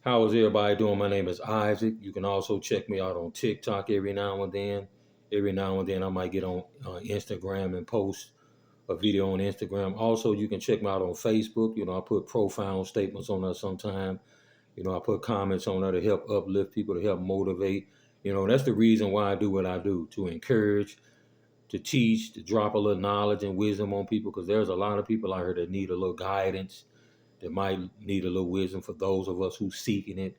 How is everybody doing? My name is Isaac. You can also check me out on TikTok every now and then. Every now and then, I might get on Instagram and post a video on Instagram. Also, you can check me out on Facebook. I put profound statements on there sometime. I put comments on there to help uplift people, to help motivate. That's the reason why I do what I do, to encourage, to teach, to drop a little knowledge and wisdom on people, because there's a lot of people out here that need a little guidance, that might need a little wisdom for those of us who seeking it.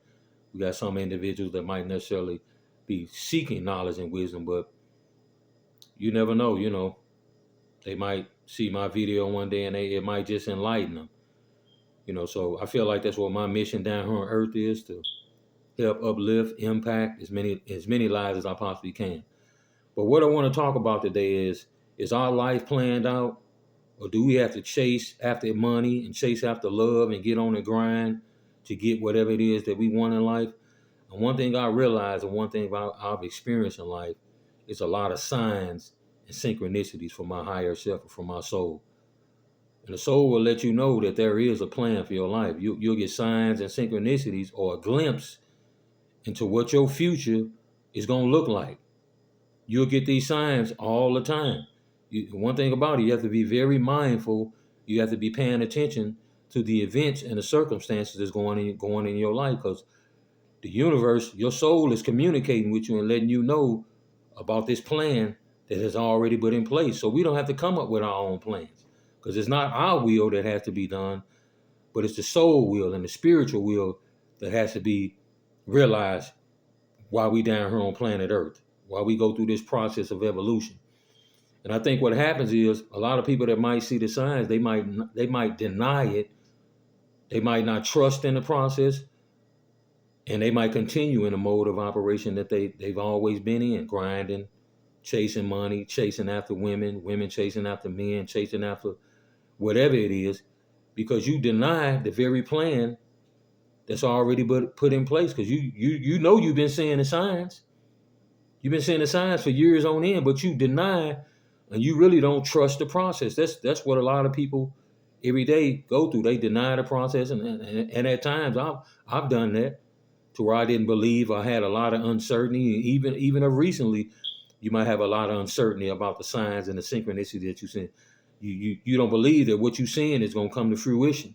We got some individuals that might necessarily be seeking knowledge and wisdom, but you never know. They might see my video one day and it might just enlighten them. So I feel like that's what my mission down here on earth is, to help uplift, impact as many lives as I possibly can. But what I want to talk about today is our life planned out, or do we have to chase after money and chase after love and get on the grind to get whatever it is that we want in life? And one thing I realize, and one thing I've experienced in life, is a lot of signs and synchronicities from my higher self, or from my soul. And the soul will let you know that there is a plan for your life. You'll get signs and synchronicities, or a glimpse into what your future is going to look like. You'll get these signs all the time. One thing about it, you have to be very mindful. You have to be paying attention to the events and the circumstances that's going in your life, because the universe, your soul, is communicating with you and letting you know about this plan that has already put in place. So we don't have to come up with our own plans, because it's not our will that has to be done, but it's the soul will and the spiritual will that has to be realized while we down here on planet Earth, while we go through this process of evolution. And I think what happens is, a lot of people that might see the signs, they might deny it. They might not trust in the process, and they might continue in a mode of operation that they've always been in, grinding, chasing money, chasing after women, women chasing after men, chasing after whatever it is, because you deny the very plan that's already put in place. Because you've been seeing the signs. You've been seeing the signs for years on end, but you deny, and you really don't trust the process. That's what a lot of people every day go through. They deny the process, and at times I've done that, to where I didn't believe. I had a lot of uncertainty. Even of recently, you might have a lot of uncertainty about the signs and the synchronicity that you see. You don't believe that what you're seeing is going to come to fruition.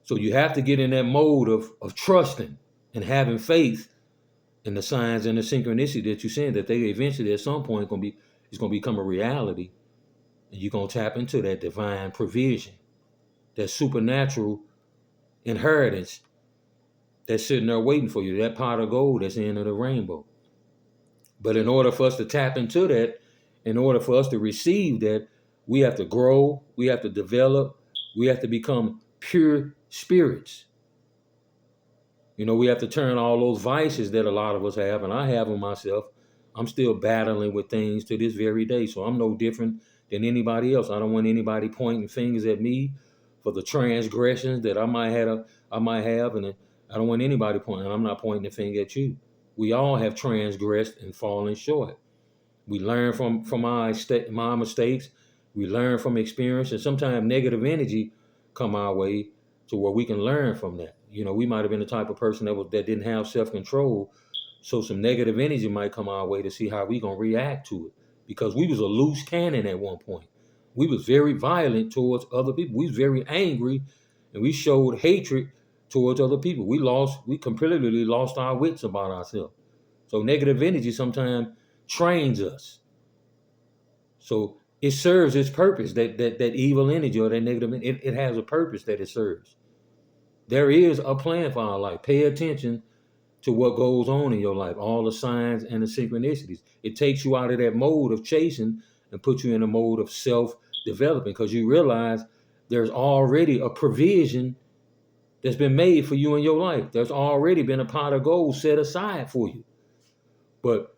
So you have to get in that mode of trusting and having faith in the signs and the synchronicity that you're seeing, that they eventually at some point it's going to become a reality, and you're going to tap into that divine provision, that supernatural inheritance that's sitting there waiting for you, that pot of gold that's in the end of the rainbow. But in order for us to tap into that, in order for us to receive that, we have to grow, we have to develop, we have to become pure spirits. We have to turn all those vices that a lot of us have, and I have them myself. I'm still battling with things to this very day, so I'm no different than anybody else. I don't want anybody pointing fingers at me for the transgressions that I might have, and I don't want anybody pointing. I'm not pointing the finger at you. We all have transgressed and fallen short. We learn from my mistakes. We learn from experience, and sometimes negative energy come our way, to where we can learn from that. We might have been the type of person that didn't have self-control, so some negative energy might come our way to see how we gonna react to it. Because we was a loose cannon at one point. We was very violent towards other people. We was very angry, and we showed hatred towards other people. We completely lost our wits about ourselves. So negative energy sometimes trains us. So it serves its purpose. That evil energy, or that negative, it has a purpose that it serves. There is a plan for our life. Pay attention to what goes on in your life, all the signs and the synchronicities. It takes you out of that mode of chasing and puts you in a mode of self-development, because you realize there's already a provision that's been made for you in your life. There's already been a pot of gold set aside for you. But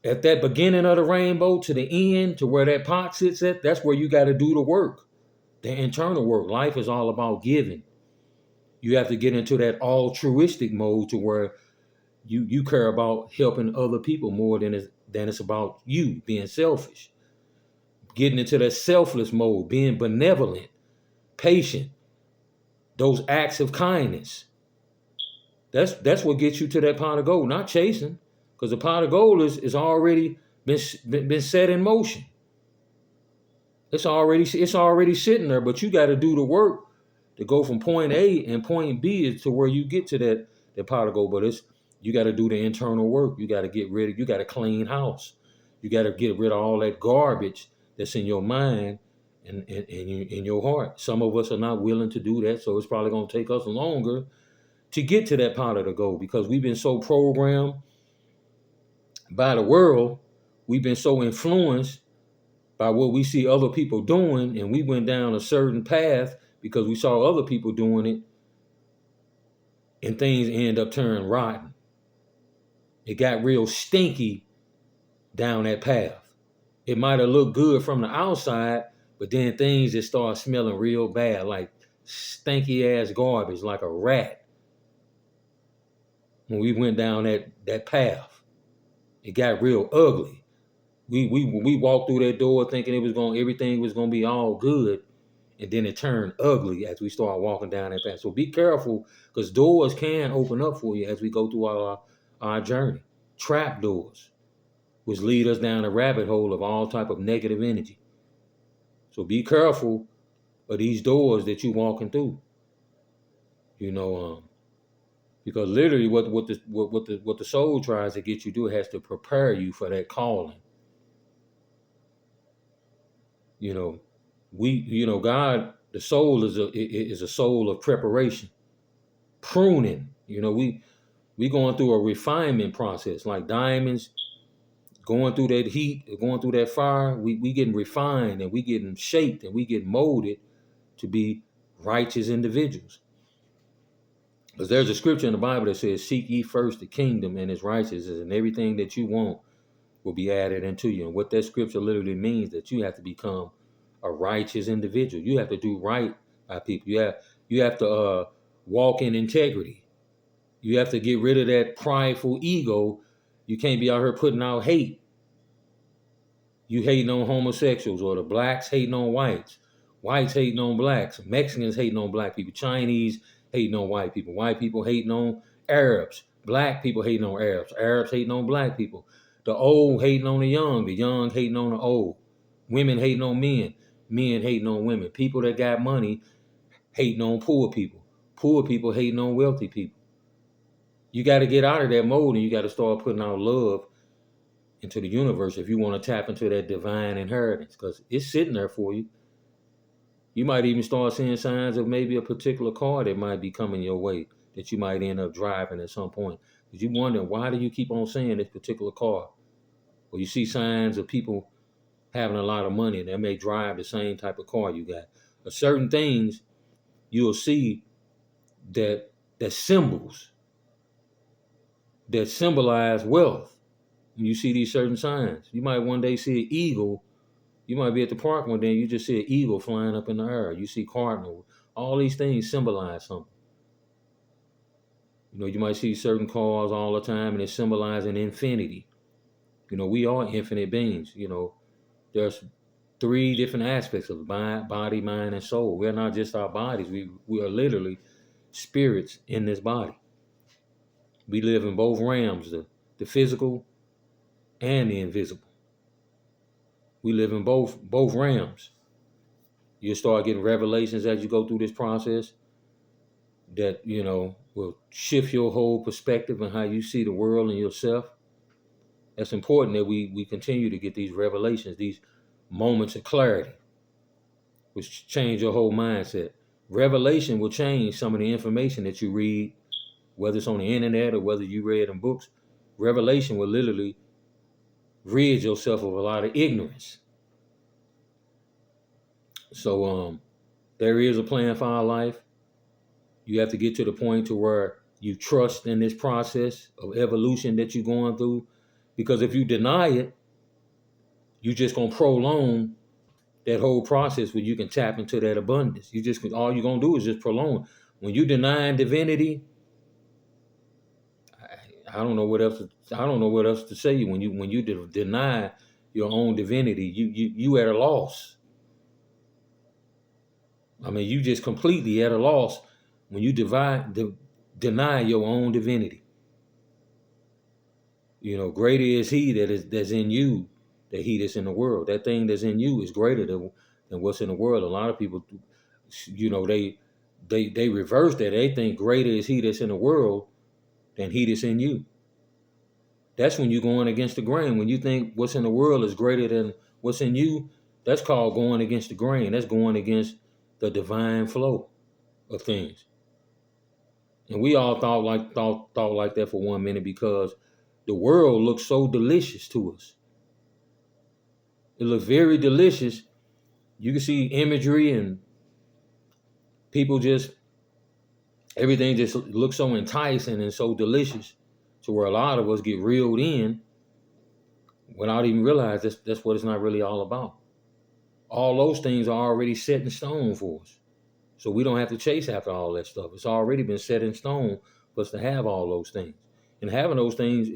at that beginning of the rainbow to the end, to where that pot sits at, that's where you got to do the work, the internal work. Life is all about giving. You have to get into that altruistic mode, to where you care about helping other people more than it's about you being selfish. Getting into that selfless mode, being benevolent, patient, those acts of kindness. That's what gets you to that pot of gold, not chasing, because the pot of gold is already been set in motion. It's already sitting there, but you got to do the work to go from point A and point B to where you get to that pot of gold. But you got to do the internal work. You got to you got to clean house. You got to get rid of all that garbage that's in your mind and in your heart. Some of us are not willing to do that, so it's probably going to take us longer to get to that pot of the gold because we've been so programmed by the world. We've been so influenced by what we see other people doing, and we went down a certain path because we saw other people doing it, and things end up turning rotten. It got real stinky down that path. It might have looked good from the outside, but then things just start smelling real bad, like stinky ass garbage, like a rat. When we went down that path, it got real ugly. We walked through that door thinking everything was gonna be all good, and then it turned ugly as we start walking down that path. So be careful, because doors can open up for you as we go through our journey. Trap doors, which lead us down a rabbit hole of all type of negative energy. So be careful of these doors that you're walking through. Because literally what the soul tries to get you to do, it has to prepare you for that calling. God, the soul is a soul of preparation, pruning. We going through a refinement process, like diamonds going through that heat, going through that fire. We getting refined, and we getting shaped, and we get molded to be righteous individuals. Because there's a scripture in the Bible that says, "Seek ye first the kingdom and its righteousness, and everything that you want will be added unto you." And what that scripture literally means, that you have to become a righteous individual. You have to do right by people. You have to walk in integrity. You have to get rid of that prideful ego. You can't be out here putting out hate. You hating on homosexuals, or the blacks hating on whites hating on blacks, Mexicans hating on black people, Chinese hating on white people hating on Arabs, black people hating on Arabs hating on black people, the old hating on the young hating on the old, women hating on men hating on women, people that got money hating on poor people hating on wealthy people. You got to get out of that mode, and you got to start putting out love into the universe if you want to tap into that divine inheritance, because it's sitting there for you. You might even start seeing signs of maybe a particular car that might be coming your way that you might end up driving at some point. Because you wonder, why do you keep on seeing this particular car? Or you see signs of people having a lot of money that may drive the same type of car you got. Or certain things you'll see that symbols that symbolize wealth. When you see these certain signs, you might one day see an eagle. You might be at the park one day and you just see an eagle flying up in the air. You see cardinal. All these things symbolize something. You might see certain cars all the time, and it's symbolizing infinity. We are infinite beings. There's 3 different aspects of body, mind, and soul. We're not just our bodies. We are literally spirits in this body. We live in both realms, the physical and the invisible. We live in both realms. You'll start getting revelations as you go through this process that, will shift your whole perspective on how you see the world and yourself. That's important that we continue to get these revelations, these moments of clarity, which change your whole mindset. Revelation will change some of the information that you read, whether it's on the internet or whether you read in books. Revelation will literally rid yourself of a lot of ignorance. So there is a plan for our life. You have to get to the point to where you trust in this process of evolution that you're going through. Because if you deny it, you're just going to prolong that whole process where you can tap into that abundance. All you're going to do is just prolong. When you deny divinity, I don't know what else to say. When you deny your own divinity, you at a loss. I mean, you just completely at a loss when you deny your own divinity. Greater is he that's in you than he that's in the world. That thing that's in you is greater than what's in the world. A lot of people, they reverse that. They think greater is he that's in the world than he that's in you. That's when you're going against the grain. When you think what's in the world is greater than what's in you, that's called going against the grain. That's going against the divine flow of things. And we all thought like that for 1 minute because the world looks so delicious to us. It looks very delicious. You can see imagery and people everything just looks so enticing and so delicious to where a lot of us get reeled in without even realize that's what it's not really all about. All those things are already set in stone for us. So we don't have to chase after all that stuff. It's already been set in stone for us to have all those things. And having those things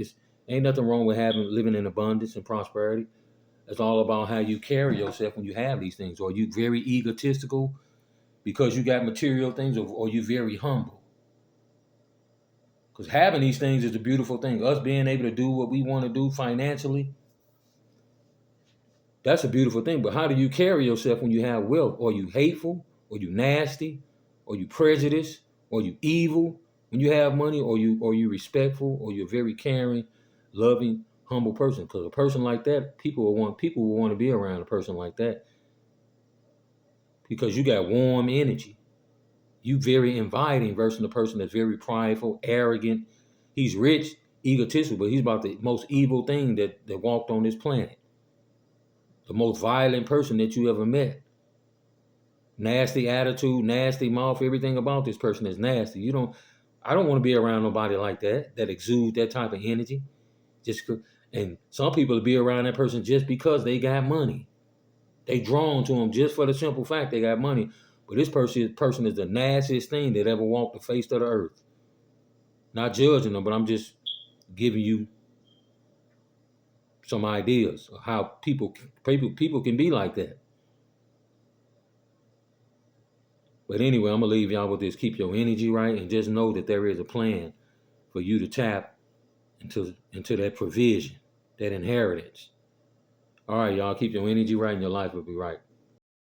ain't nothing wrong with living in abundance and prosperity. It's all about how you carry yourself when you have these things. Are you very egotistical because you got material things, or you very humble? Because having these things is a beautiful thing. Us being able to do what we want to do financially, that's a beautiful thing. But how do you carry yourself when you have wealth? Are you hateful? Are you nasty? Are you prejudiced? Are you evil when you have money? Or you respectful? Or you're very caring, loving, humble person? Because a person like that, people will want to be around a person like that. Because you got warm energy. You very inviting versus the person that's very prideful, arrogant. He's rich, egotistical, but he's about the most evil thing that walked on this planet. The most violent person that you ever met. Nasty attitude, nasty mouth, everything about this person is nasty. I don't want to be around nobody like that exudes that type of energy. And some people will be around that person just because they got money. They drawn to them just for the simple fact they got money. But this person is the nastiest thing that ever walked the face of the earth. Not judging them, but I'm just giving you some ideas of how people can be like that. But anyway, I'm going to leave y'all with this. Keep your energy right and just know that there is a plan for you to tap into that provision, that inheritance. All right, y'all, keep your energy right and your life will be right.